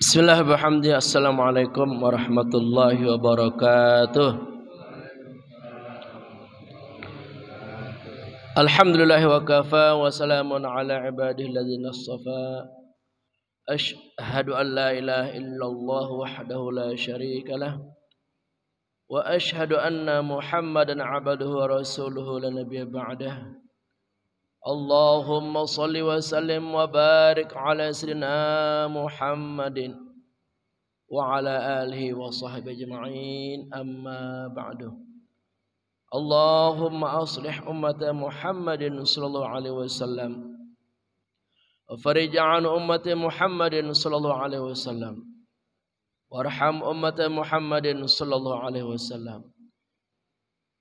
Bismillahirrahmanirrahim. Assalamualaikum warahmatullahi wabarakatuh. Alhamdulillah wa kafa wa salamun ala ibadihi alladhina istafa. Ashhadu an la ilaha illallah wahdahu la syarika lah wa ashhadu anna Muhammadan abduhu wa rasuluhu la nabiyya ba'dah. Allahumma salli wa sallim wa barik ala sayyidina Muhammadin wa ala alihi wa sahbihi ajma'in, amma ba'du. Allahumma aslih ummata Muhammadin sallallahu alaihi wasallam wa farij an ummati Muhammadin sallallahu alaihi wasallam warham ummata Muhammadin sallallahu alaihi wasallam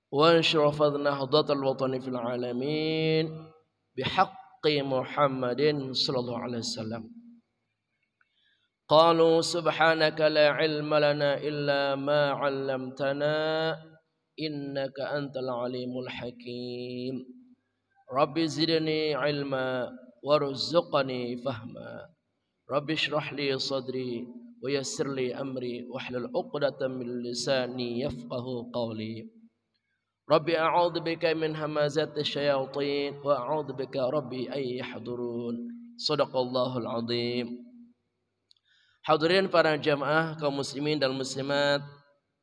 wa anshur nahdhatal watani fil alamin bihaqqi Muhammadin sallallahu alaihi wasallam. Qalu subhanaka la ilma lana illa ma 'allamtana innaka antal alimul hakim. Rabbi zidni ilma warzuqni fahma. Rabbi shrah li sadri wa yassir li amri wahlul 'uqdatam min lisani yafqahu qawli. Rabbi a'udzu bika min hamazati syayatin wa a'udzu bika rabbi ay yahdurun. Shadaqallahul azim. Hadirin para jamaah kaum muslimin dan muslimat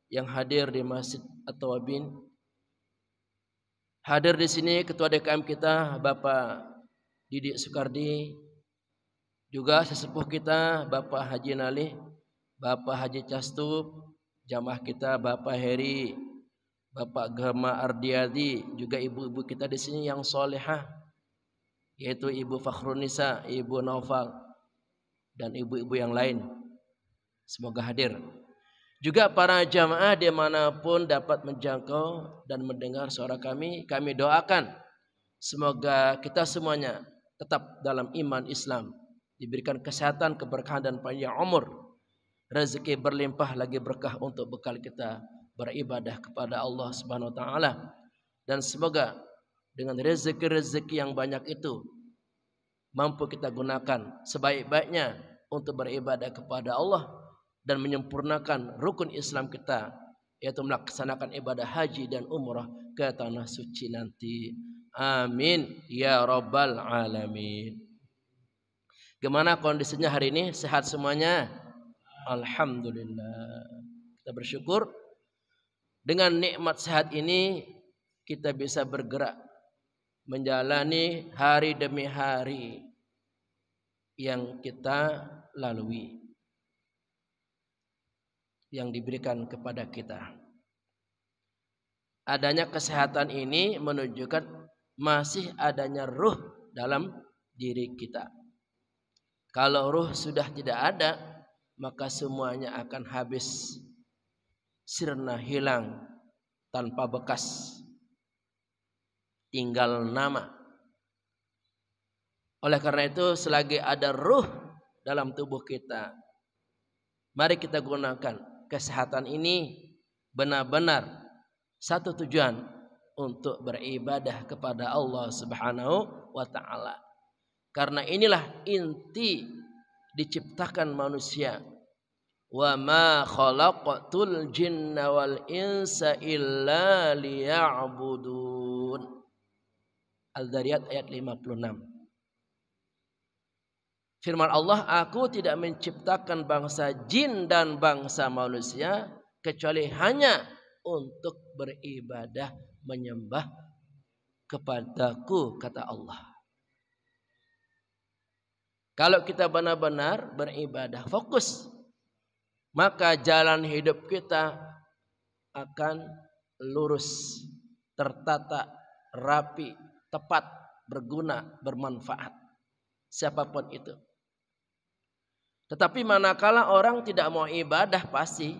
yang hadir di Masjid At-Tawabin. Hadir di sini ketua DKM kita Bapak Didik Sukardi, juga sesepuh kita Bapak Haji Nalih, Bapak Haji Castub, jamaah kita Bapak Heri, Bapak Gema Ardiadi, juga ibu-ibu kita di sini yang solehah, yaitu Ibu Fakhrunisa, Ibu Naufal, dan ibu-ibu yang lain. Semoga hadir. Juga para jamaah dimanapun dapat menjangkau dan mendengar suara kami doakan semoga kita semuanya tetap dalam iman Islam, diberikan kesehatan, keberkahan dan panjang umur, rezeki berlimpah lagi berkah untuk bekal kita beribadah kepada Allah Subhanahu wa taala, dan semoga dengan rezeki-rezeki yang banyak itu mampu kita gunakan sebaik-baiknya untuk beribadah kepada Allah dan menyempurnakan rukun Islam kita, yaitu melaksanakan ibadah haji dan umrah ke tanah suci nanti. Amin ya rabbal alamin. Gimana kondisinya hari ini? Sehat semuanya? Alhamdulillah. Kita bersyukur dengan nikmat sehat ini kita bisa bergerak menjalani hari demi hari yang kita lalui, yang diberikan kepada kita. Adanya kesehatan ini menunjukkan masih adanya ruh dalam diri kita. Kalau ruh sudah tidak ada, maka semuanya akan habis, sirna, hilang tanpa bekas, tinggal nama. Oleh karena itu, selagi ada ruh dalam tubuh kita, mari kita gunakan kesehatan ini benar-benar satu tujuan, untuk beribadah kepada Allah Subhanahu wa taala. Karena inilah inti diciptakan manusia. Wa ma khalaqatul jinna wal insa illa liya'budun. Al-Dzariyat ayat 56. Firman Allah, aku tidak menciptakan bangsa jin dan bangsa manusia kecuali hanya untuk beribadah, menyembah kepadaku, kata Allah. Kalau kita benar-benar beribadah fokus, maka jalan hidup kita akan lurus, tertata, rapi, tepat, berguna, bermanfaat, siapapun itu. Tetapi manakala orang tidak mau ibadah, pasti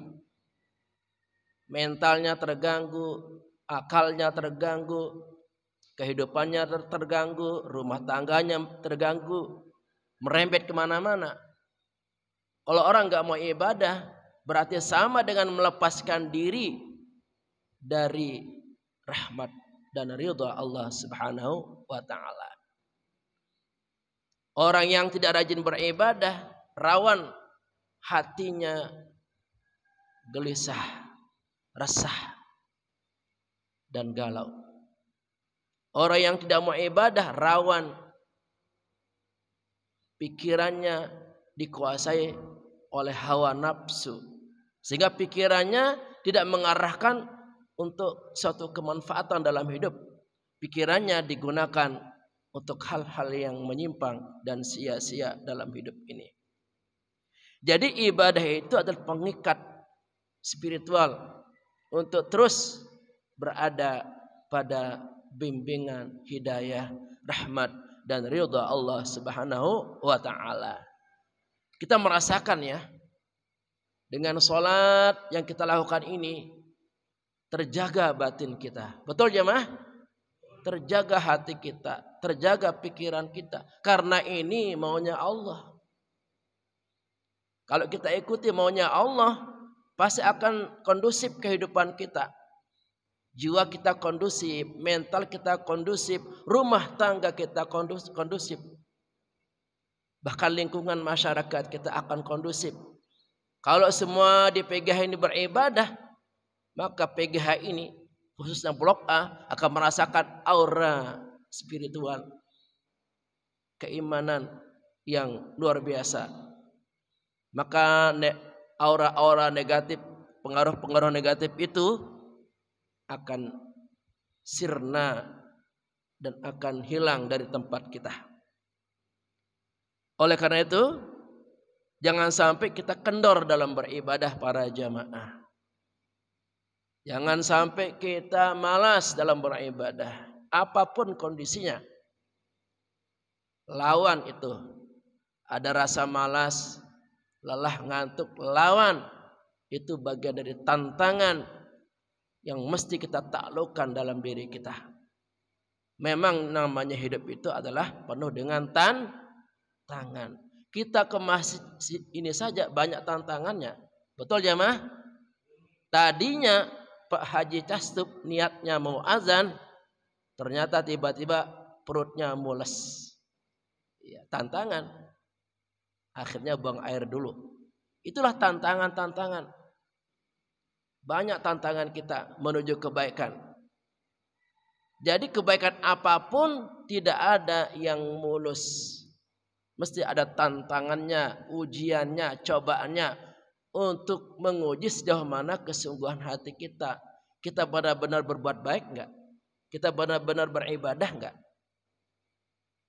mentalnya terganggu, akalnya terganggu, kehidupannya terganggu, rumah tangganya terganggu, merembet kemana-mana. Kalau orang gak mau ibadah, berarti sama dengan melepaskan diri dari rahmat dan ridha Allah Subhanahu wa taala. Orang yang tidak rajin beribadah rawan hatinya gelisah, resah, dan galau. Orang yang tidak mau ibadah rawan pikirannya dikuasai oleh hawa nafsu, sehingga pikirannya tidak mengarahkan untuk suatu kemanfaatan dalam hidup. Pikirannya digunakan untuk hal-hal yang menyimpang dan sia-sia dalam hidup ini. Jadi ibadah itu adalah pengikat spiritual untuk terus berada pada bimbingan, hidayah, rahmat dan ridha Allah Subhanahu wa taala. Kita merasakan ya, dengan salat yang kita lakukan ini terjaga batin kita. Betul jemaah? Terjaga hati kita, terjaga pikiran kita. Karena ini maunya Allah. Kalau kita ikuti maunya Allah, pasti akan kondusif kehidupan kita. Jiwa kita kondusif, mental kita kondusif, rumah tangga kita kondusif. Bahkan lingkungan masyarakat kita akan kondusif. Kalau semua di PGH ini beribadah, maka PGH ini khususnya Blok A akan merasakan aura spiritual, keimanan yang luar biasa. Maka aura-aura negatif, pengaruh-pengaruh negatif itu akan sirna dan akan hilang dari tempat kita. Oleh karena itu, jangan sampai kita kendor dalam beribadah para jamaah. Jangan sampai kita malas dalam beribadah. Apapun kondisinya. Lawan itu. Ada rasa malas, lelah, ngantuk. Lawan. Itu bagian dari tantangan yang mesti kita taklukkan dalam diri kita. Memang namanya hidup itu adalah penuh dengan tantangan. Kita ke masjid ini saja banyak tantangannya. Betul jemaah? Tadinya Pak Haji Castup niatnya mau azan, ternyata tiba-tiba perutnya mules. Ya, tantangan. Akhirnya buang air dulu. Itulah tantangan-tantangan. Banyak tantangan kita menuju kebaikan. Jadi kebaikan apapun tidak ada yang mulus. Mesti ada tantangannya, ujiannya, cobaannya. Untuk menguji sejauh mana kesungguhan hati kita. Kita benar-benar berbuat baik enggak? Kita benar-benar beribadah enggak?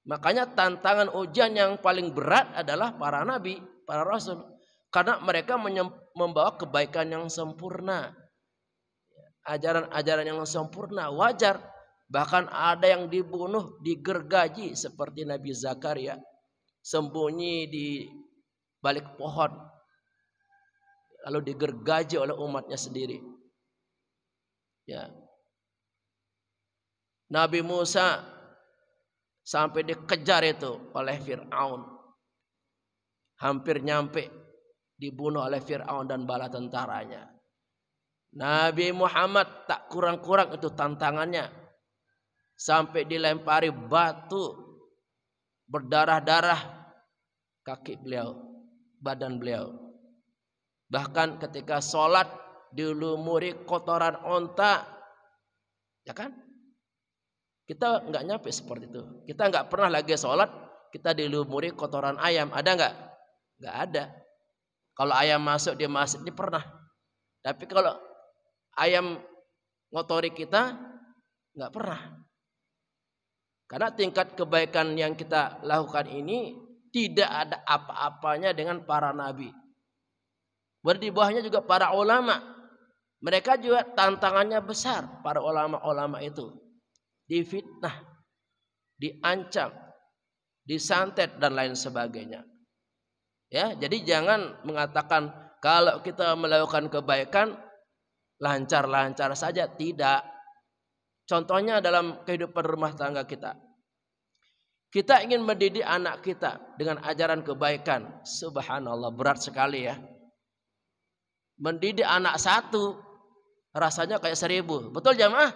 Makanya tantangan ujian yang paling berat adalah para nabi, para rasul. Karena mereka membawa kebaikan yang sempurna. Ajaran-ajaran yang sempurna, wajar. Bahkan ada yang dibunuh, digergaji seperti Nabi Zakaria. Sembunyi di balik pohon. Lalu digergaji oleh umatnya sendiri. Ya. Nabi Musa sampai dikejar itu oleh Fir'aun. Hampir nyampe dibunuh oleh Fir'aun dan bala tentaranya. Nabi Muhammad tak kurang-kurang itu tantangannya. Sampai dilempari batu berdarah-darah kaki beliau, badan beliau. Bahkan ketika sholat dilumuri kotoran onta, ya kan? Kita nggak nyampe seperti itu. Kita nggak pernah lagi sholat kita dilumuri kotoran ayam. Ada nggak? Nggak ada. Kalau ayam masuk di masjid ini pernah. Tapi kalau ayam ngotori kita nggak pernah. Karena tingkat kebaikan yang kita lakukan ini tidak ada apa-apanya dengan para nabi. Berdi bawahnya juga para ulama. Mereka juga tantangannya besar. Para ulama-ulama itu. Difitnah. Diancam. Disantet dan lain sebagainya. Ya, jadi jangan mengatakan kalau kita melakukan kebaikan lancar-lancar saja. Tidak. Contohnya dalam kehidupan rumah tangga kita. Kita ingin mendidik anak kita dengan ajaran kebaikan. Subhanallah, berat sekali ya. Mendidik anak satu rasanya kayak 1000. Betul jamaah?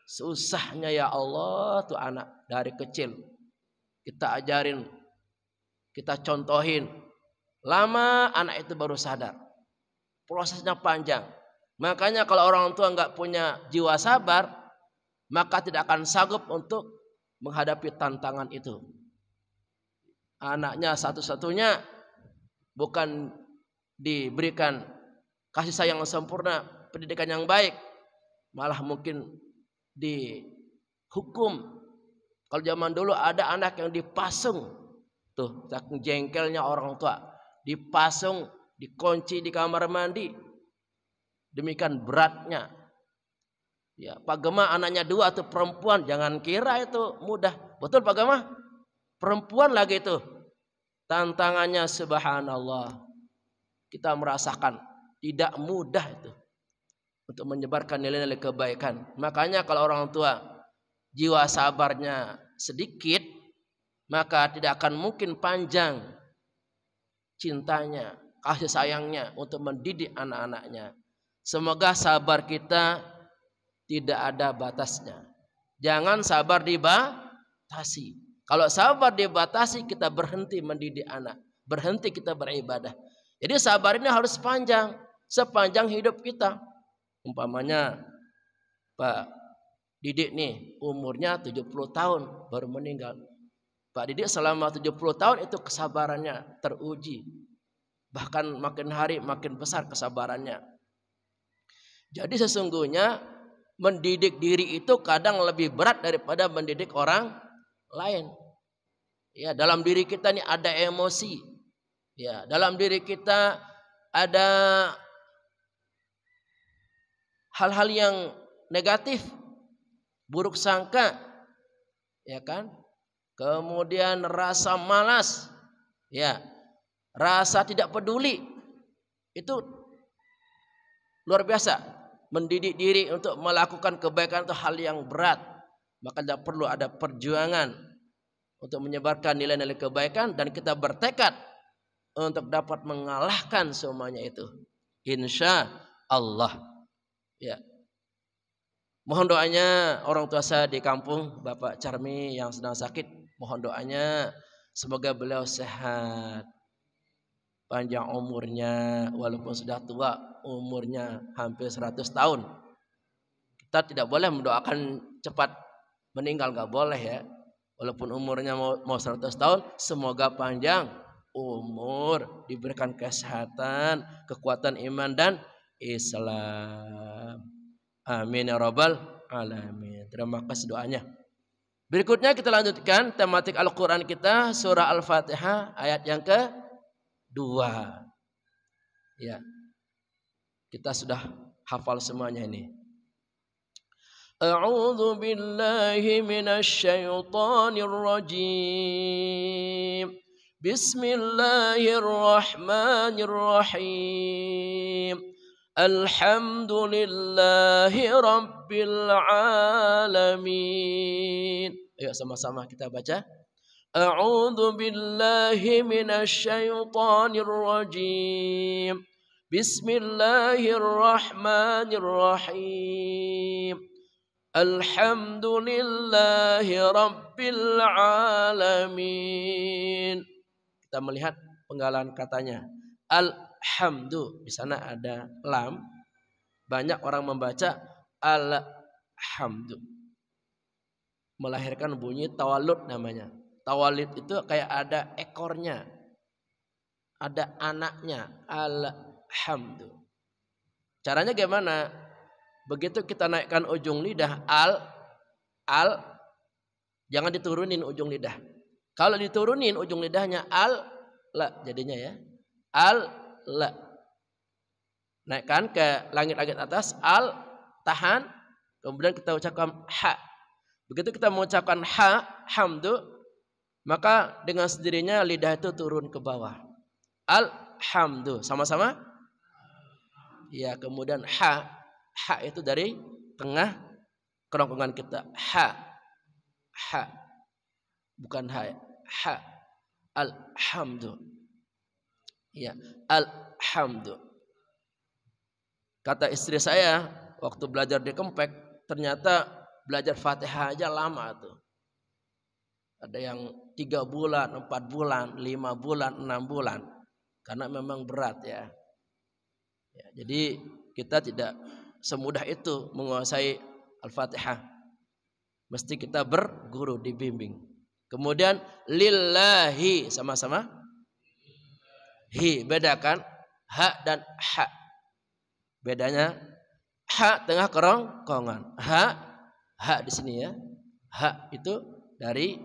Susahnya ya Allah tuh anak dari kecil. Kita ajarin, kita contohin. Lama anak itu baru sadar. Prosesnya panjang. Makanya kalau orang tua nggak punya jiwa sabar, maka tidak akan sanggup untuk menghadapi tantangan itu. Anaknya satu-satunya bukan diberikan kasih sayang yang sempurna, pendidikan yang baik, malah mungkin dihukum. Kalau zaman dulu ada anak yang dipasung, tuh saking jengkelnya orang tua, dipasung, dikunci di kamar mandi, demikian beratnya. Ya, Pak Gema anaknya 2 atau perempuan, jangan kira itu mudah. Betul Pak Gema? Perempuan lagi itu. Tantangannya subhanallah. Kita merasakan tidak mudah itu untuk menyebarkan nilai-nilai kebaikan. Makanya kalau orang tua jiwa sabarnya sedikit, maka tidak akan mungkin panjang cintanya, kasih sayangnya untuk mendidik anak-anaknya. Semoga sabar kita tidak ada batasnya. Jangan sabar dibatasi. Kalau sabar dibatasi, kita berhenti mendidik anak, berhenti kita beribadah. Jadi sabar ini harus panjang, sepanjang hidup kita. Umpamanya Pak Didik nih umurnya 70 tahun baru meninggal. Pak Didik selama 70 tahun itu kesabarannya teruji. Bahkan makin hari makin besar kesabarannya. Jadi sesungguhnya mendidik diri itu kadang lebih berat daripada mendidik orang lain. Ya, dalam diri kita nih ada emosi. Ya, dalam diri kita ada hal-hal yang negatif, buruk sangka, ya kan? Kemudian rasa malas, ya, rasa tidak peduli, itu luar biasa. Mendidik diri untuk melakukan kebaikan itu hal yang berat. Maka tidak perlu ada perjuangan untuk menyebarkan nilai-nilai kebaikan dan kita bertekad untuk dapat mengalahkan semuanya itu. Insya Allah. Ya. Mohon doanya orang tua saya di kampung, Bapak Carmi yang sedang sakit. Mohon doanya semoga beliau sehat, panjang umurnya, walaupun sudah tua, umurnya hampir 100 tahun. Kita tidak boleh mendoakan cepat meninggal, gak boleh ya. Walaupun umurnya mau 100 tahun, semoga panjang umur, diberikan kesehatan, kekuatan iman dan Islam. Amin ya rabbal alamin. Terima kasih doanya. Berikutnya kita lanjutkan tematik Al-Quran kita, surah Al-Fatihah ayat yang ke-2. Ya, kita sudah hafal semuanya ini. A'udzu billahi minasy syaithanir rajim. Bismillahirrahmanirrahim. Alhamdulillahi rabbil alamin. Ayo sama-sama kita baca. A'udzu billahi minasy syaithanir rajim. Bismillahirrahmanirrahim. Alhamdulillahi rabbil alamin. Kita melihat penggalan katanya. Alhamdu, di sana ada lam. Banyak orang membaca alhamdu. Melahirkan bunyi tawalud namanya. Tawalud itu kayak ada ekornya. Ada anaknya. Alhamdu. Caranya gimana? Begitu kita naikkan ujung lidah al, jangan diturunin ujung lidah. Kalau diturunin ujung lidahnya al, la jadinya ya. Al, la. Naikkan ke langit-langit atas, al, tahan. Kemudian kita ucapkan ha. Begitu kita mengucapkan ha, hamdu, maka dengan sendirinya lidah itu turun ke bawah. Alhamdu. Sama-sama? Ya, kemudian ha. Ha itu dari tengah kerongkongan kita. Ha. Ha. Bukan ha. Ha. Alhamdu. Ya, alhamdu. Kata istri saya waktu belajar di Kempek, ternyata belajar Fatihah aja lama tuh. Ada yang 3 bulan, 4 bulan, 5 bulan, 6 bulan. karena memang berat ya. Jadi kita tidak semudah itu menguasai Al-Fatihah. Mesti kita berguru, dibimbing. Kemudian lillahi, sama-sama hi, bedakan ha dan ha. Bedanya ha tengah kerongkongan. Ha di sini ya. Ha itu dari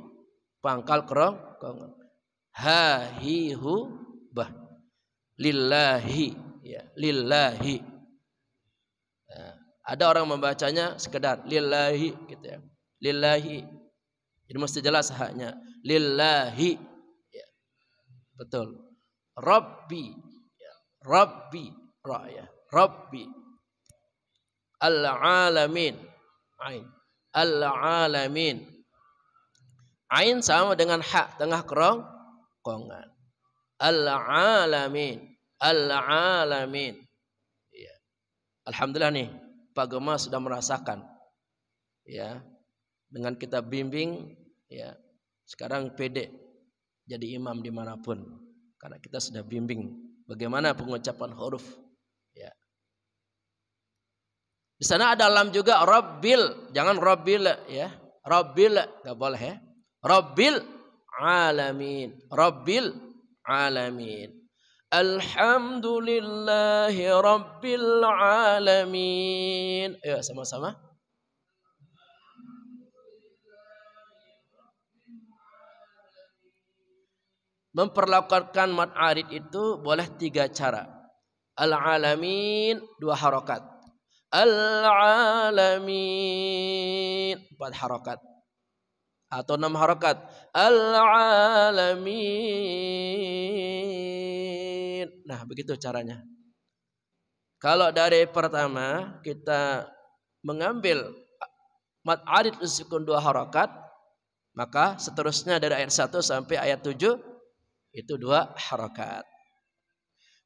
pangkal kerongkongan. Ha hi hu bah. Lillahi ya, lillahi. Nah, ada orang membacanya sekedar lillahi gitu ya. Lillahi. Jadi mesti jelas haknya. Lillahi. Ya. Betul. Rabbi. Ya. Rabbi. Ra ya. Rabbi. Al-alamin. Ain. Al-alamin. Ain sama dengan hak tengah kerongkongan. Al-alamin. Al-alamin. Ya. Alhamdulillah nih, Pak Gema sudah merasakan. Ya. Dengan kita bimbing, ya. Sekarang pede jadi imam dimanapun. Karena kita sudah bimbing bagaimana pengucapan huruf. Ya. Di sana ada lam juga, Rabbil, jangan Rabbil ya. Rabbil enggak boleh ya. Rabbil alamin. Rabbil alamin. Alhamdulillahi rabbil alamin. Ayo sama-sama. Memperlakukan mad arid itu boleh 3 cara. Al-alamin 2 harokat. Al-alamin 4 harokat. Atau 6 harokat. Al-alamin. Nah begitu caranya. Kalau dari pertama kita mengambil mad arid sukun 2 harokat, maka seterusnya dari ayat 1 sampai ayat 7 itu 2 harokat.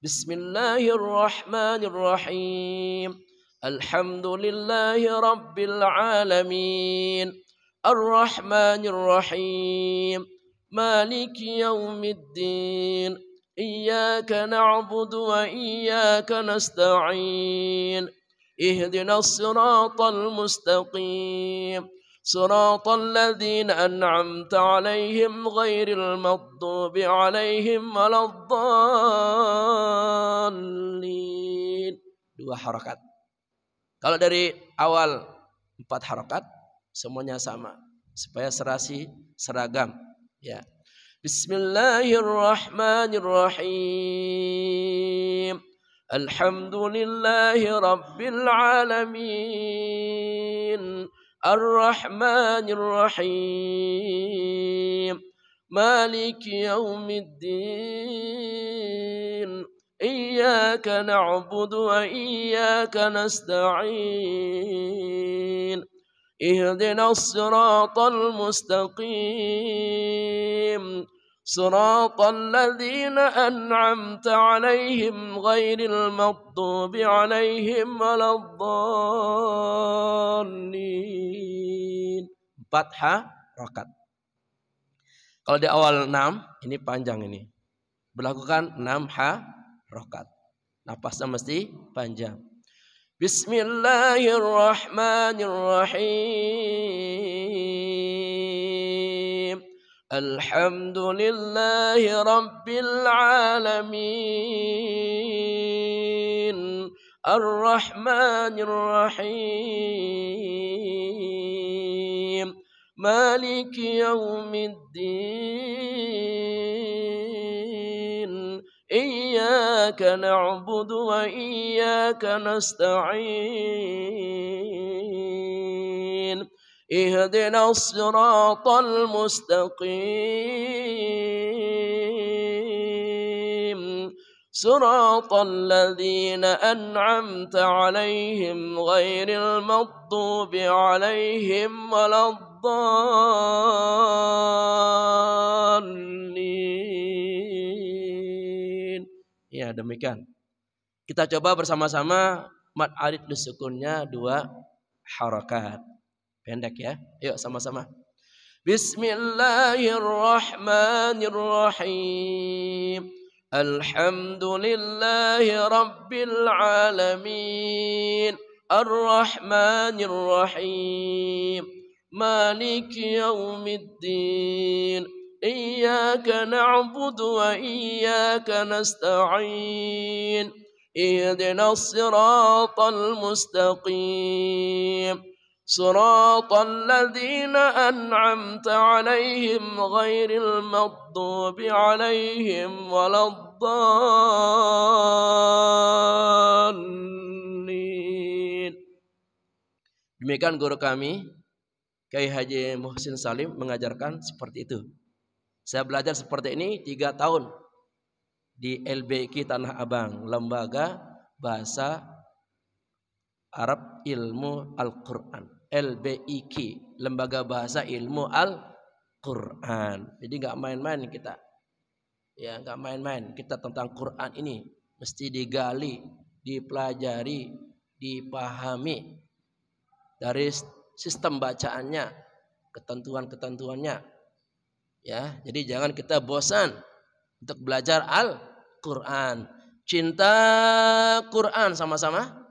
Bismillahirrahmanirrahim. Alhamdulillahi rabbil alamin. Ar-Rahmanir-Rahim. Maliki yaumiddin. Iyyaka na'budu wa iyyaka nasta'in. Ihdinas siratal mustaqim. Siratal ladzina an'amta 'alaihim ghairil maghdubi 'alaihim waladdallin. 2 harakat. Kalau dari awal 4 harakat semuanya sama supaya seragam ya. Bismillahirrahmanirrahim. Alhamdulillahi rabbil alamin. Ar-Rahmanir-Rahim. Maliki yaumiddin. Iyyaka na'budu wa iyyaka nasta'in. Ihdinas siratal mustaqim. Siratal ladzina an'amta 'alaihim ghairil maghdubi 'alaihim waladdallin. 4 harakat. Kalau di awal 6 ini panjang ini. Berlakukan 6 harakat. Napasnya mesti panjang. Bismillahirrahmanirrahim. Alhamdulillahi rabbil alamin. Ar-Rahmanir-Rahim. Maliki yaumiddin. Iyyaka na'budu wa iyyaka nasta'in. Ihdinas siratal mustaqim. Siratal ladzina an'amta 'alaihim ghairil maghdubi 'alaihim waladdallin. Ya demikian. Kita coba bersama-sama mad arid sukunnya 2 harakat. Pendek ya. Yuk sama-sama. Bismillahirrahmanirrahim. Alhamdulillahi Rabbil Alamin Ar-Rahmanir Rahim Maliki Yawmiddin Iyyaka na'budu wa iyyaka nasta'in Ihdinas siratal mustaqim صراط الذين أنعمت عليهم غير المغضوب عليهم ولا الضالين. Demikian guru kami Kiai Haji Muhsin Salim mengajarkan seperti itu. Saya belajar seperti ini 3 tahun di LBQ Tanah Abang, Lembaga Bahasa Arab Ilmu Al-Quran. LBIQ, Lembaga Bahasa Ilmu Al-Quran. Jadi nggak main-main kita, ya nggak main-main kita tentang Quran ini. Mesti digali, dipelajari, dipahami dari sistem bacaannya, ketentuan-ketentuannya. Ya, jadi jangan kita bosan untuk belajar Al-Quran. Cinta Quran sama-sama.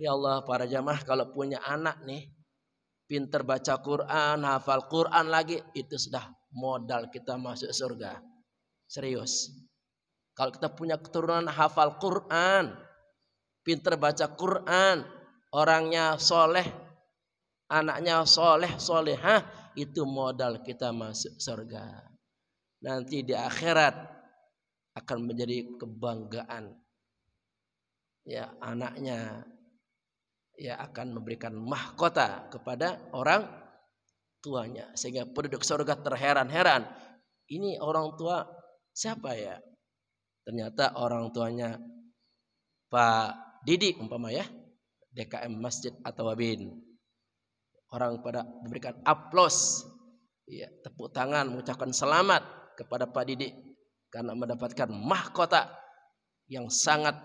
Ya Allah, para jamaah kalau punya anak nih pinter baca Quran, hafal Quran lagi, itu sudah modal kita masuk surga. Serius. Kalau kita punya keturunan hafal Quran, pinter baca Quran, orangnya soleh, anaknya soleh, solehah, itu modal kita masuk surga. Nanti di akhirat akan menjadi kebanggaan. Ya, anaknya ya akan memberikan mahkota kepada orang tuanya, sehingga penduduk surga terheran-heran, ini orang tua siapa ya? Ternyata orang tuanya Pak Didi umpama ya, DKM Masjid At-Tawabin. Orang pada memberikan aplaus, ya, tepuk tangan mengucapkan selamat kepada Pak Didi karena mendapatkan mahkota yang sangat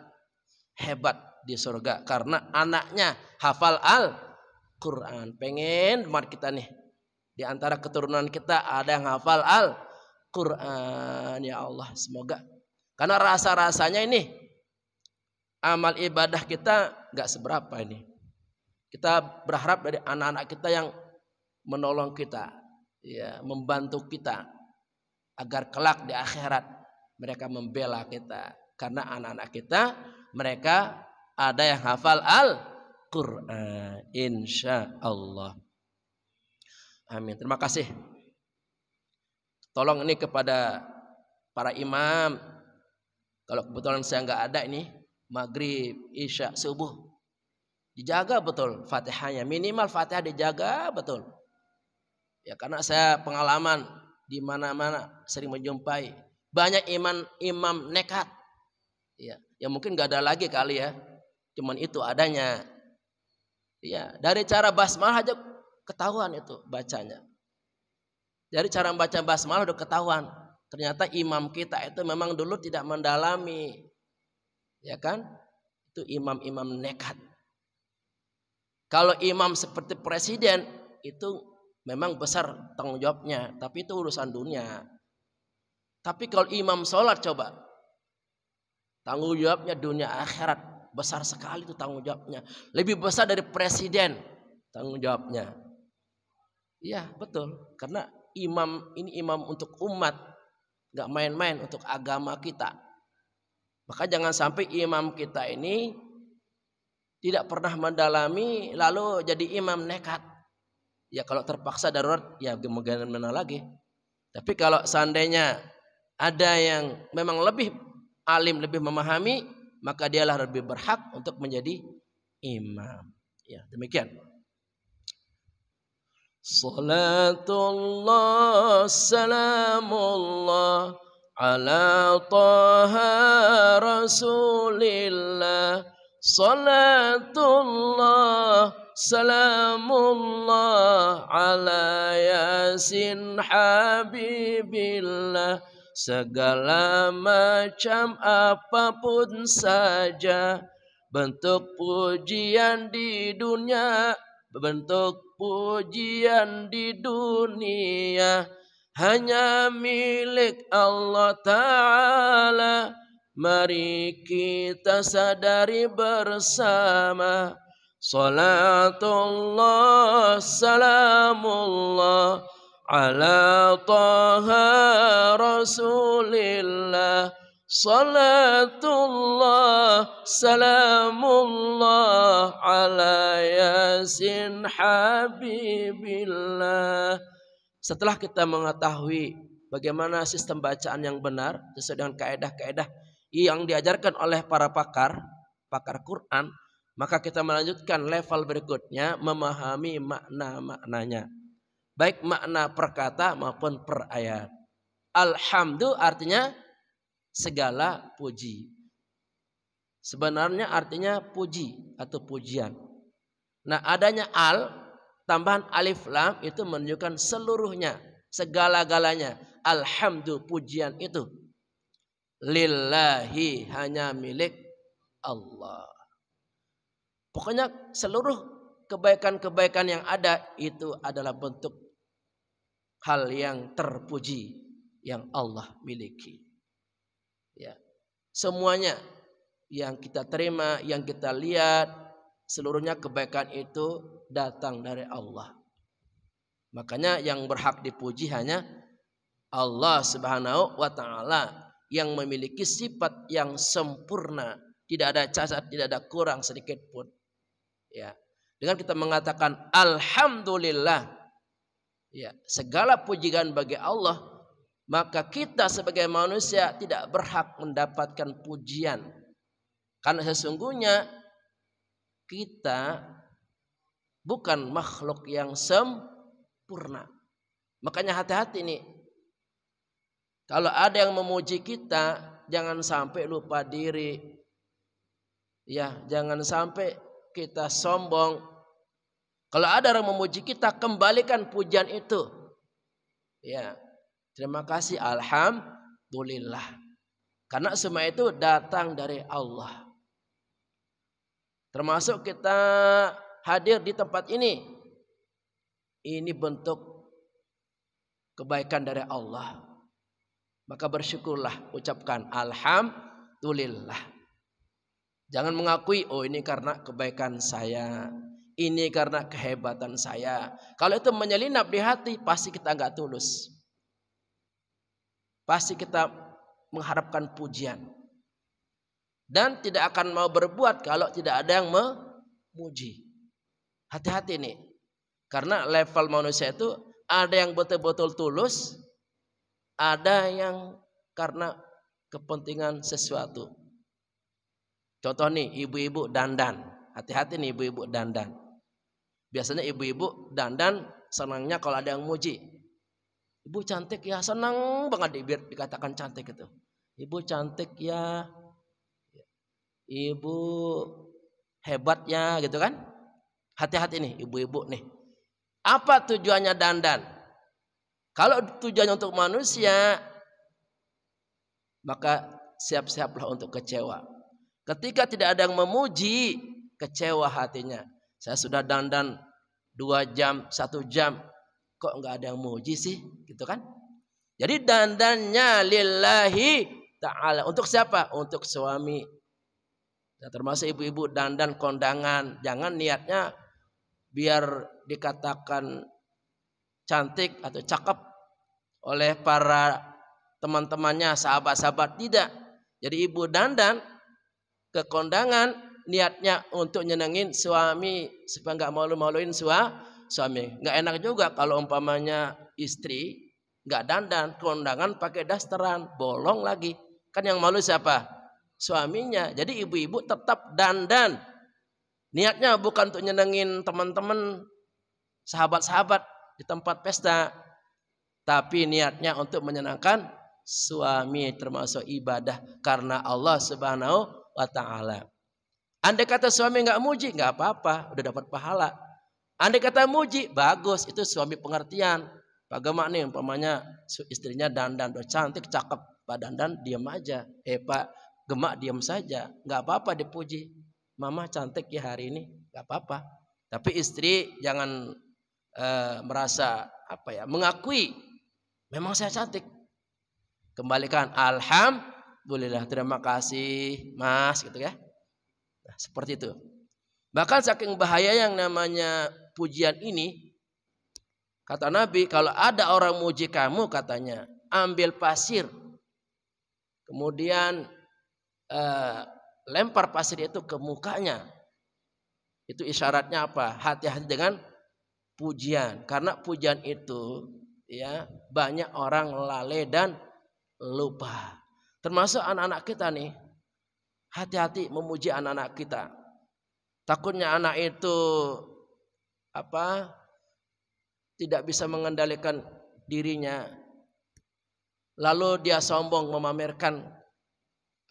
hebat di surga karena anaknya hafal Al-Quran. Pengen banget kita nih di antara keturunan kita ada yang hafal Al-Quran. Ya Allah, semoga, karena rasa-rasanya ini amal ibadah kita gak seberapa ini. Kita berharap dari anak-anak kita yang menolong kita, ya, membantu kita agar kelak di akhirat mereka membela kita, karena anak-anak kita mereka ada yang hafal Al-Quran, insya Allah. Amin. Terima kasih. Tolong ini kepada para imam, kalau kebetulan saya nggak ada ini, maghrib, isya, subuh, dijaga betul Fatihahnya, minimal Fatihah dijaga betul. Ya, karena saya pengalaman di mana-mana sering menjumpai banyak imam nekat. Ya, ya mungkin nggak ada lagi kali ya. Cuman itu adanya. Ya, dari cara basmalah aja ketahuan itu bacanya. Dari cara membaca basmalah udah ketahuan. Ternyata imam kita itu memang dulu tidak mendalami. Ya kan? Itu imam-imam nekat. Kalau imam seperti presiden itu memang besar tanggung jawabnya, tapi itu urusan dunia. Tapi kalau imam sholat coba, tanggung jawabnya dunia akhirat. Besar sekali itu tanggung jawabnya. Lebih besar dari presiden tanggung jawabnya. Iya betul. Karena imam ini imam untuk umat. Gak main-main untuk agama kita. Maka jangan sampai imam kita ini tidak pernah mendalami lalu jadi imam nekat. Ya kalau terpaksa darurat ya gimana lagi. Tapi kalau seandainya ada yang memang lebih alim, lebih memahami, maka dialah lebih berhak untuk menjadi imam. Ya, demikian. Salatullah salamullah ala taha rasulillah. Salatullah salamullah ala yasin habibillah. Segala macam apapun saja bentuk pujian di dunia, bentuk pujian di dunia hanya milik Allah Ta'ala. Mari kita sadari bersama. Salatullah salamullah ala taha rasulillah. Salatullah salamullah ala yasin habibillah. Setelah kita mengetahui bagaimana sistem bacaan yang benar sesuai dengan kaedah-kaedah yang diajarkan oleh para pakar Quran, maka kita melanjutkan level berikutnya, memahami makna-maknanya, baik makna per kata maupun per ayat. Alhamdu artinya segala puji. Sebenarnya artinya puji atau pujian. Nah, adanya al tambahan alif lam itu menunjukkan seluruhnya, segala-galanya. Alhamdu, pujian itu lillahi, hanya milik Allah. Pokoknya seluruh kebaikan-kebaikan yang ada itu adalah bentuk hal yang terpuji yang Allah miliki. Ya. Semuanya yang kita terima, yang kita lihat, seluruhnya kebaikan itu datang dari Allah. Makanya yang berhak dipuji hanya Allah Subhanahu wa Ta'ala, yang memiliki sifat yang sempurna, tidak ada cacat, tidak ada kurang sedikit pun. Ya, dengan kita mengatakan alhamdulillah, ya, segala pujian bagi Allah, maka kita sebagai manusia tidak berhak mendapatkan pujian, karena sesungguhnya kita bukan makhluk yang sempurna. Makanya hati-hati nih. Kalau ada yang memuji kita, jangan sampai lupa diri. Ya, jangan sampai kita sombong. Kalau ada orang memuji kita, kembalikan pujian itu. Ya, terima kasih, alhamdulillah. Karena semua itu datang dari Allah. Termasuk kita hadir di tempat ini. Ini bentuk kebaikan dari Allah. Maka bersyukurlah, ucapkan alhamdulillah. Jangan mengakui, oh ini karena kebaikan saya, ini karena kehebatan saya. Kalau itu menyelinap di hati, pasti kita enggak tulus. Pasti kita mengharapkan pujian. Dan tidak akan mau berbuat kalau tidak ada yang memuji. Hati-hati nih. Karena level manusia itu ada yang betul-betul tulus, ada yang karena kepentingan sesuatu. Contoh nih, ibu-ibu dandan. Hati-hati nih ibu-ibu dandan. Biasanya ibu-ibu dandan senangnya kalau ada yang muji. Ibu cantik ya, senang banget dikatakan cantik itu. Ibu cantik ya, ibu hebat ya, gitu kan. Hati-hati nih ibu-ibu nih. Apa tujuannya dandan? Kalau tujuannya untuk manusia, maka siap-siaplah untuk kecewa. Ketika tidak ada yang memuji, kecewa hatinya. Saya sudah dandan 2 jam, 1 jam, kok enggak ada yang memuji sih, gitu kan? Jadi dandannya lillahi ta'ala. Untuk siapa? Untuk suami. Nah, termasuk ibu-ibu dandan kondangan. Jangan niatnya biar dikatakan cantik atau cakep oleh para teman-temannya, sahabat-sahabat. Tidak. Jadi ibu dandan ke kondangan niatnya untuk nyenengin suami supaya nggak malu-maluin suami. Nggak enak juga kalau umpamanya istri nggak dandan kondangan pakai dasteran, bolong lagi. Kan yang malu siapa? Suaminya. Jadi ibu-ibu tetap dandan. Niatnya bukan untuk nyenengin teman-teman, sahabat-sahabat di tempat pesta, tapi niatnya untuk menyenangkan suami, termasuk ibadah karena Allah Subhanahu wa Ta'ala. Andai kata suami nggak muji, nggak apa-apa, udah dapat pahala. Andai kata muji, bagus, itu suami pengertian. Pak Gemak nih, umpamanya istrinya dandan, udah cantik, cakep, Pak dandan diam aja. Pak Gemak diam saja, nggak apa-apa dipuji. Mama cantik ya hari ini, nggak apa-apa. Tapi istri jangan merasa mengakui Memang saya cantik. Kembalikan alhamdulillah, terima kasih Mas gitu ya. Nah, seperti itu. Bahkan saking bahaya yang namanya pujian ini, kata Nabi, kalau ada orang muji kamu katanya, ambil pasir. Kemudian lempar pasir itu ke mukanya. Itu isyaratnya apa? Hati-hati dengan pujian. Karena pujian itu ya banyak orang lalai dan lupa. Termasuk anak-anak kita nih. Hati-hati memuji anak-anak kita. Takutnya anak itu tidak bisa mengendalikan dirinya. Lalu dia sombong memamerkan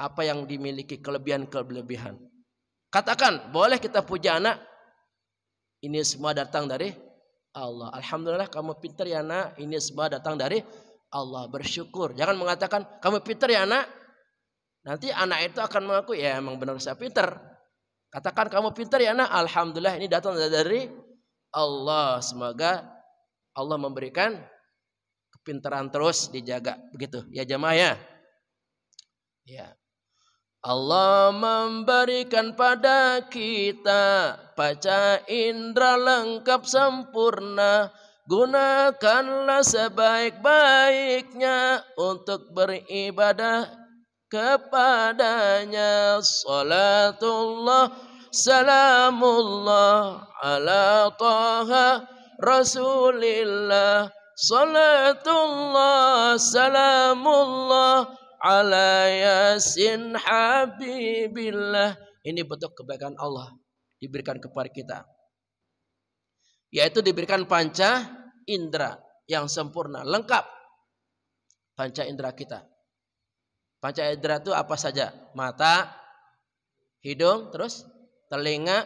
apa yang dimiliki, kelebihan-kelebihan. Katakan, boleh kita puji anak. Ini semua datang dari Allah. Alhamdulillah kamu pintar ya nak. Ini semua datang dari Allah. Bersyukur. Jangan mengatakan kamu pintar ya nak. Nanti anak itu akan mengaku ya emang benar saya pintar. Katakan kamu pintar ya nak. Alhamdulillah ini datang dari Allah. Semoga Allah memberikan kepintaran terus dijaga. Begitu ya jamaah ya. Ya. Allah memberikan pada kita panca indera lengkap sempurna. Gunakanlah sebaik-baiknya untuk beribadah kepadanya. Salatullah salamullah ala taha rasulillah. Salatullah salamullah ala yasin habibillah. Ini bentuk kebaikan Allah diberikan kepada kita, yaitu diberikan panca indera yang sempurna, lengkap. Panca indera kita, panca indera itu apa saja? Mata, hidung, terus telinga,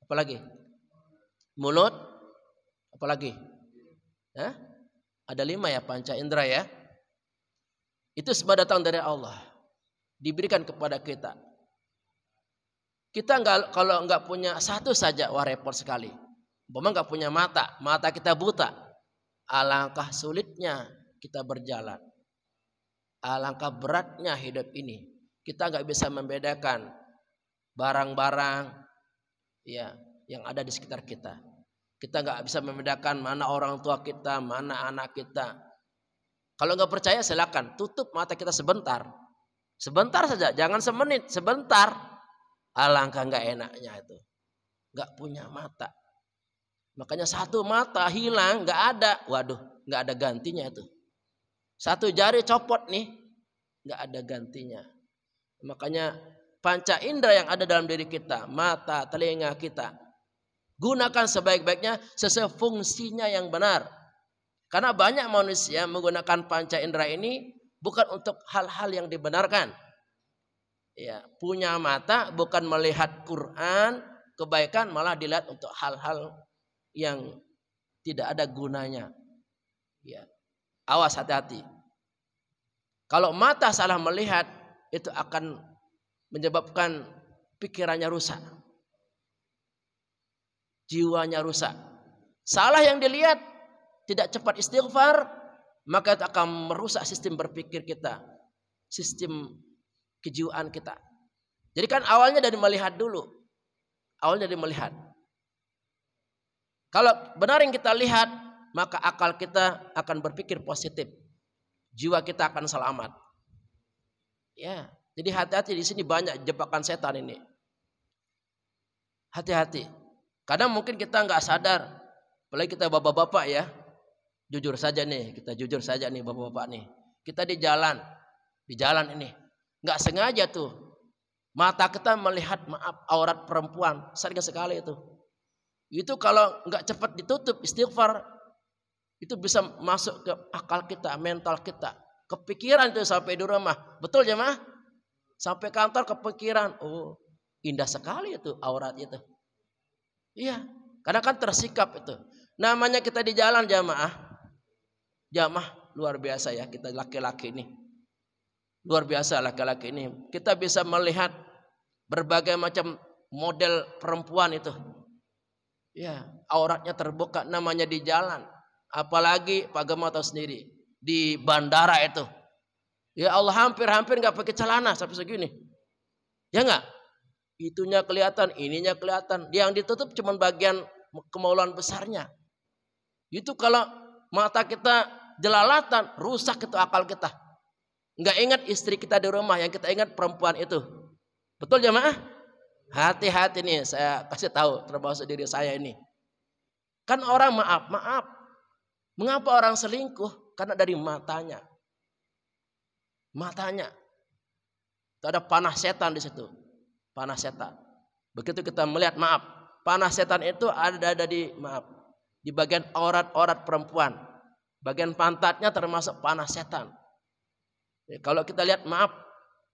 apalagi? Mulut, apalagi? Ada 5 ya panca indera ya. Itu semua datang dari Allah, diberikan kepada kita. Kita kalau nggak punya satu saja, wah repot sekali. Umpama nggak punya mata, mata kita buta, alangkah sulitnya kita berjalan, alangkah beratnya hidup ini. Kita nggak bisa membedakan barang-barang ya yang ada di sekitar kita. Kita nggak bisa membedakan mana orang tua kita, mana anak kita. Kalau nggak percaya silakan tutup mata kita sebentar. Sebentar saja, jangan semenit, sebentar. Alangkah nggak enaknya itu. Nggak punya mata. Makanya satu mata hilang, nggak ada. Waduh, nggak ada gantinya itu. Satu jari copot nih, nggak ada gantinya. Makanya panca indera yang ada dalam diri kita, mata, telinga kita, gunakan sebaik-baiknya sesuai fungsinya yang benar. Karena banyak manusia menggunakan panca indera ini bukan untuk hal-hal yang dibenarkan. Ya, punya mata bukan melihat Quran, kebaikan, malah dilihat untuk hal-hal yang tidak ada gunanya. Ya. Awas, hati-hati. Kalau mata salah melihat, itu akan menyebabkan pikirannya rusak. Jiwanya rusak. Salah yang dilihat, tidak cepat istighfar, maka itu akan merusak sistem berpikir kita, sistem kejiwaan kita. Jadi kan awalnya dari melihat dulu. Awalnya dari melihat. Kalau benar yang kita lihat, maka akal kita akan berpikir positif. Jiwa kita akan selamat. Ya, jadi hati-hati, di sini banyak jebakan setan ini. Hati-hati. Kadang mungkin kita nggak sadar, apalagi kita bapak-bapak ya. Jujur saja nih, kita jujur saja nih bapak-bapak nih. Kita di jalan ini, nggak sengaja tuh, mata kita melihat aurat perempuan, sering sekali itu. Itu kalau nggak cepat ditutup istighfar, itu bisa masuk ke akal kita, mental kita, kepikiran itu sampai di rumah, betul jemaah? Sampai kantor kepikiran, oh indah sekali itu aurat itu. Iya, karena kan tersikap itu. Namanya kita di jalan jamaah luar biasa ya, kita laki-laki ini. Luar biasa laki-laki ini. Kita bisa melihat berbagai macam model perempuan itu. Ya, auratnya terbuka, namanya di jalan. Apalagi Pak Gema tahu sendiri di bandara itu. Ya Allah, hampir-hampir nggak pakai celana sampai segini. Ya nggak? Itunya kelihatan, ininya kelihatan. Yang ditutup cuma bagian kemaluan besarnya. Itu kalau mata kita jelalatan, rusak itu akal kita. Nggak ingat istri kita di rumah, yang kita ingat perempuan itu. Betul jemaah? Hati-hati nih, saya kasih tahu termasuk diri saya ini. Kan orang maaf. Mengapa orang selingkuh? Karena dari matanya. Matanya. Itu ada panah setan di situ. Panah setan. Begitu kita melihat, maaf, panah setan itu ada di bagian aurat perempuan. Bagian pantatnya termasuk panah setan. Ya, kalau kita lihat, maaf,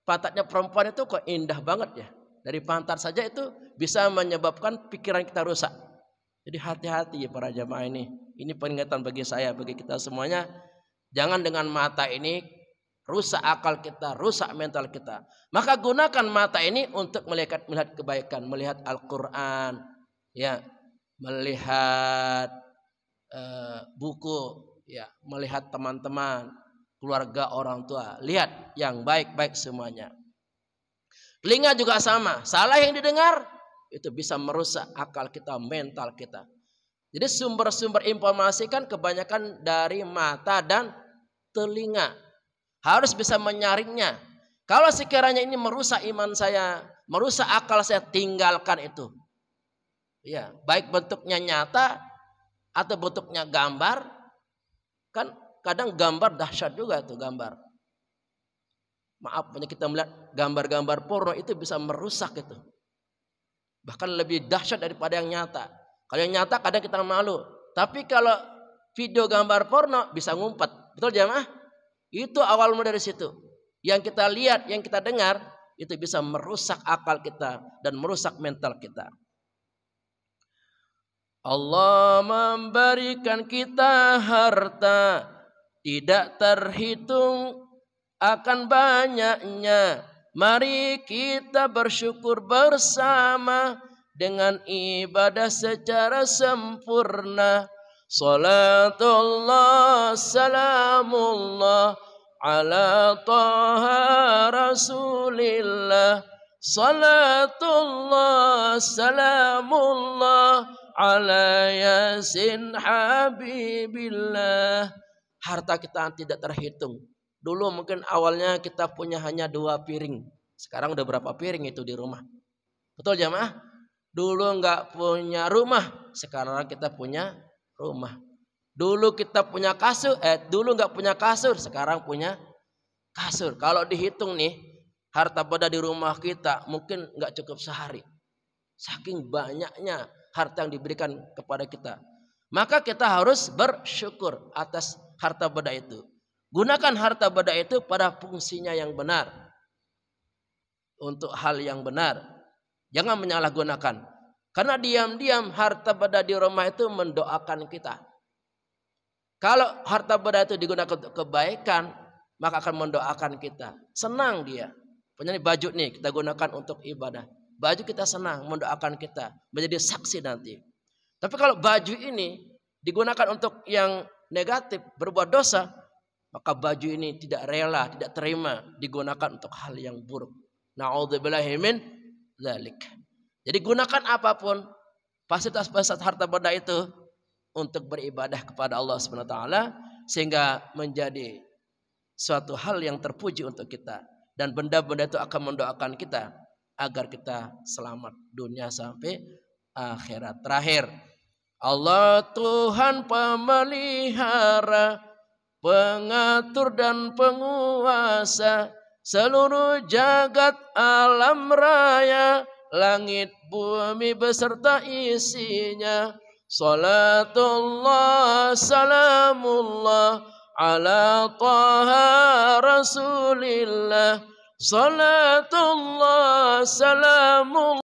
pantatnya perempuan itu kok indah banget ya. Dari pantat saja itu bisa menyebabkan pikiran kita rusak. Jadi hati-hati ya para jamaah ini. Ini peringatan bagi saya, bagi kita semuanya. Jangan dengan mata ini rusak akal kita, rusak mental kita. Maka gunakan mata ini untuk melihat kebaikan, melihat Al-Quran, ya, melihat buku, ya, melihat teman-teman, keluarga, orang tua. Lihat yang baik-baik semuanya. Telinga juga sama. Salah yang didengar itu bisa merusak akal kita, mental kita. Jadi sumber-sumber informasi kan kebanyakan dari mata dan telinga. Harus bisa menyaringnya. Kalau sekiranya ini merusak iman saya, merusak akal saya, tinggalkan itu. Ya, baik bentuknya nyata atau bentuknya gambar. Kan kadang gambar dahsyat juga tuh gambar. Maaf, banyak kita melihat gambar-gambar porno itu bisa merusak itu. Bahkan lebih dahsyat daripada yang nyata. Kalau yang nyata kadang kita malu. Tapi kalau video gambar porno bisa ngumpet. Betul jamaah? Itu awal mula dari situ. Yang kita lihat, yang kita dengar, itu bisa merusak akal kita dan merusak mental kita. Allah memberikan kita harta, tidak terhitung akan banyaknya. Mari kita bersyukur bersama dengan ibadah secara sempurna. Salatullah salamullah ala taha rasulillah. Salatullah salamullah ala yasin habibillah. Harta kita tidak terhitung. Dulu mungkin awalnya kita punya hanya 2 piring. Sekarang udah berapa piring itu di rumah. Betul jamaah? Dulu nggak punya rumah. Sekarang kita punya rumah. Dulu kita punya kasur. Dulu nggak punya kasur. Sekarang punya kasur. Kalau dihitung nih, harta benda di rumah kita mungkin nggak cukup sehari. Saking banyaknya harta yang diberikan kepada kita. Maka kita harus bersyukur atas harta benda itu. Gunakan harta benda itu pada fungsinya yang benar. Untuk hal yang benar. Jangan menyalahgunakan. Karena diam-diam harta benda di rumah itu mendoakan kita. Kalau harta benda itu digunakan untuk kebaikan, maka akan mendoakan kita. Senang dia. Punya baju nih kita gunakan untuk ibadah. Baju kita senang, mendoakan kita. Menjadi saksi nanti. Tapi kalau baju ini digunakan untuk yang negatif, berbuat dosa, maka baju ini tidak rela, tidak terima digunakan untuk hal yang buruk. Na'udzubillahi min dzalik. Jadi gunakan apapun fasilitas harta benda itu untuk beribadah kepada Allah Subhanahu wa taala sehingga menjadi suatu hal yang terpuji untuk kita dan benda-benda itu akan mendoakan kita agar kita selamat dunia sampai akhirat. Terakhir, Allah Tuhan pemelihara, pengatur dan penguasa seluruh jagat alam raya, langit bumi beserta isinya. Salatullah salamullah ala taha rasulillah. Salatullah salamullah